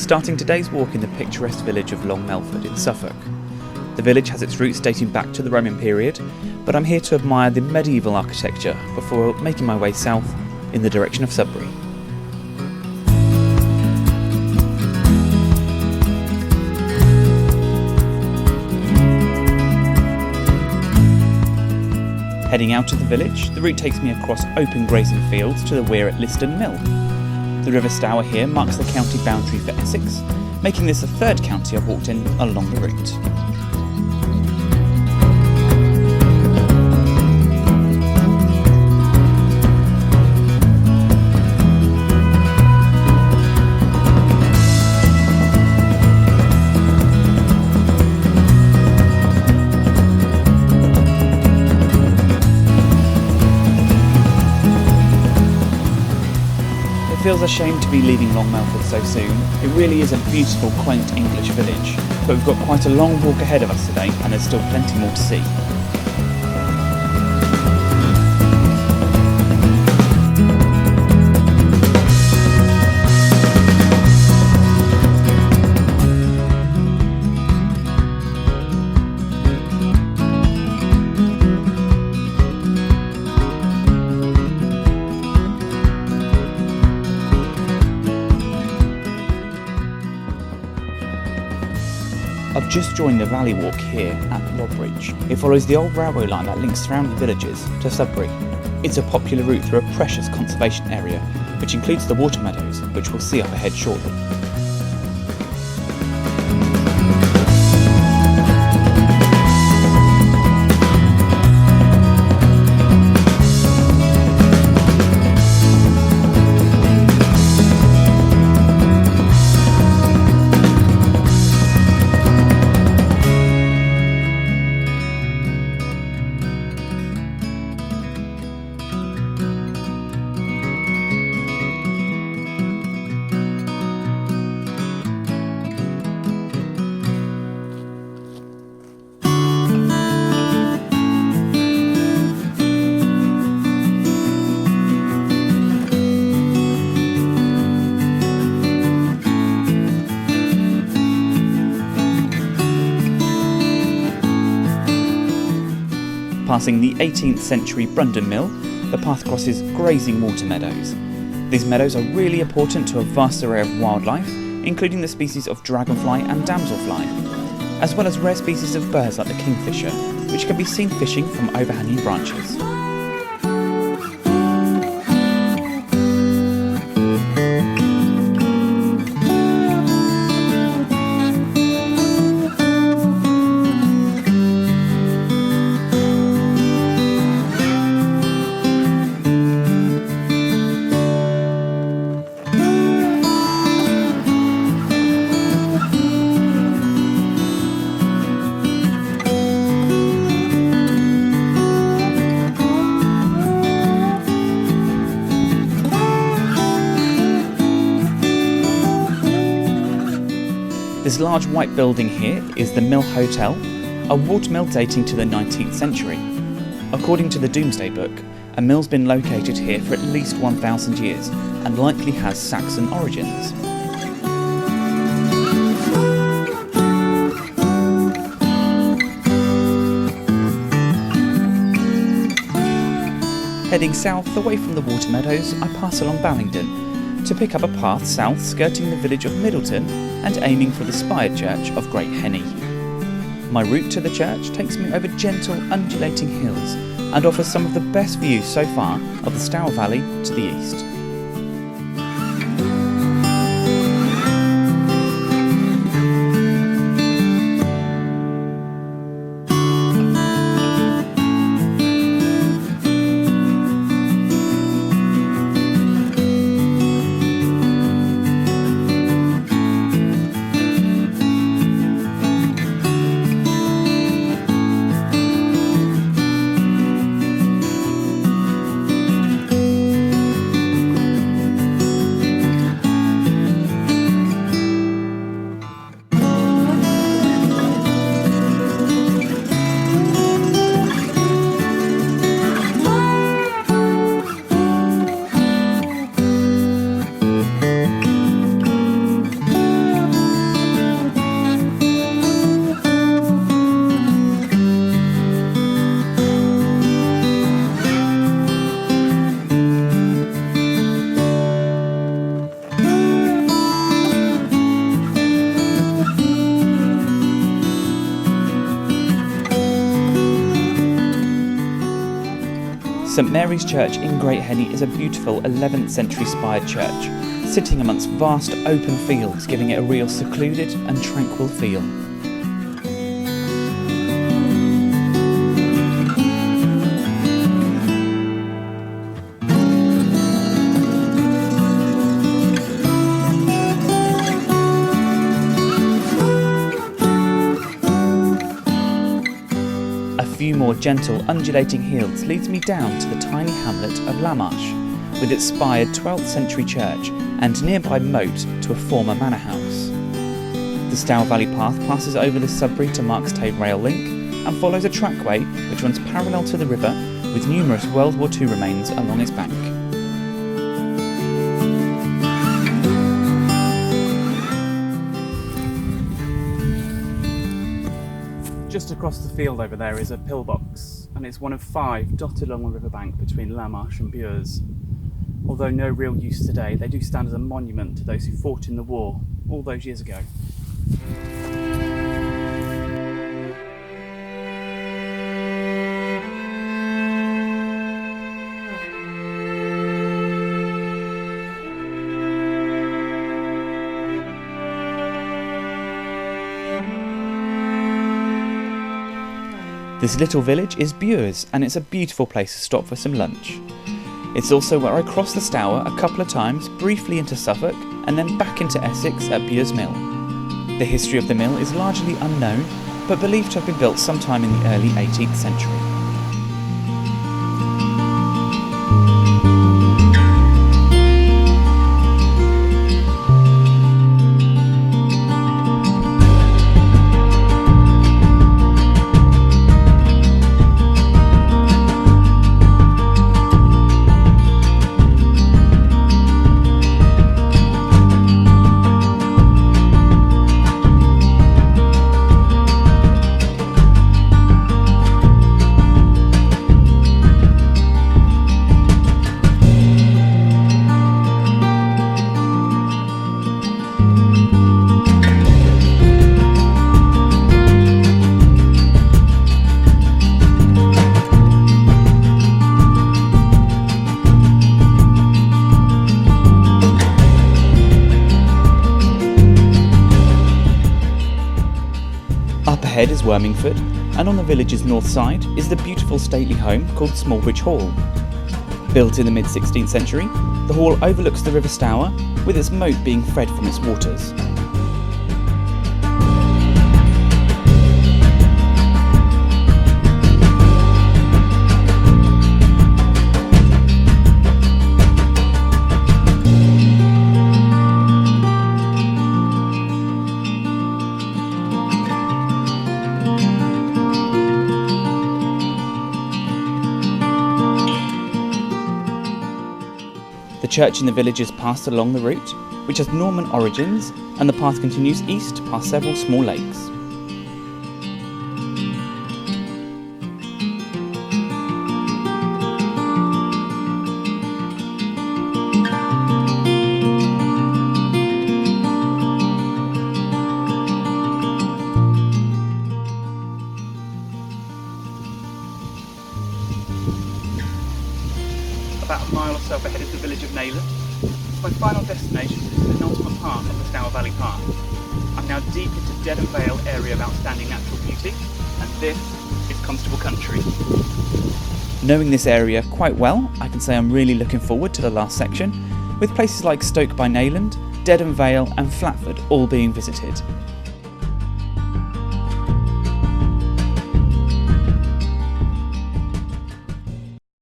starting today's walk in the picturesque village of Long Melford in Suffolk. The village has its roots dating back to the Roman period, but I'm here to admire the medieval architecture before making my way south in the direction of Sudbury. Heading out of the village, the route takes me across open grazing fields to the weir at Liston Mill. The River Stour here marks the county boundary for Essex, making this the third county I've walked in along the route. It feels a shame to be leaving Long Melford so soon. It really is a beautiful, quaint English village, but we've got quite a long walk ahead of us today and there's still plenty more to see. I've just joined the valley walk here at Lodbridge. It follows the old railway line that links surrounding villages to Sudbury. It's a popular route through a precious conservation area, which includes the Water Meadows, which we'll see up ahead shortly. Passing the 18th century Brundon Mill, the path crosses grazing water meadows. These meadows are really important to a vast array of wildlife, including the species of dragonfly and damselfly, as well as rare species of birds like the kingfisher, which can be seen fishing from overhanging branches. This large white building here is the Mill Hotel, a water mill dating to the 19th century. According to the Domesday Book, a mill's been located here for at least 1,000 years and likely has Saxon origins. Heading south away from the Water Meadows, I pass along Ballingdon to pick up a path south skirting the village of Middleton and aiming for the spired church of Great Henny. My route to the church takes me over gentle, undulating hills and offers some of the best views so far of the Stour Valley to the east. St Mary's Church in Great Henny is a beautiful 11th century spired church, sitting amongst vast open fields, giving it a real secluded and tranquil feel. A few more gentle, undulating hills leads me down to the tiny hamlet of Lamarsh, with its spired 12th century church and nearby moat to a former manor house. The Stour Valley Path passes over the Sudbury to Markstade rail link and follows a trackway which runs parallel to the river, with numerous World War II remains along its bank. Just across the field over there is a pillbox, and it's one of 5 dotted along the riverbank between Lamarsh and Bures. Although no real use today, they do stand as a monument to those who fought in the war all those years ago. This little village is Bures, and it's a beautiful place to stop for some lunch. It's also where I crossed the Stour a couple of times, briefly into Suffolk, and then back into Essex at Bures Mill. The history of the mill is largely unknown, but believed to have been built sometime in the early 18th century. Ahead is Wormingford, and on the village's north side is the beautiful stately home called Smallbridge Hall. Built in the mid-16th century, the hall overlooks the River Stour, with its moat being fed from its waters. The church in the village is passed along the route, which has Norman origins, and the path continues east past several small lakes. About a mile or so ahead is the village of Nayland. My final destination is the penultimate part of the Stour Valley Path. I'm now deep into Dedham Vale area of outstanding natural beauty, and this is Constable Country. Knowing this area quite well, I can say I'm really looking forward to the last section, with places like Stoke by Nayland, Dedham Vale and Flatford all being visited.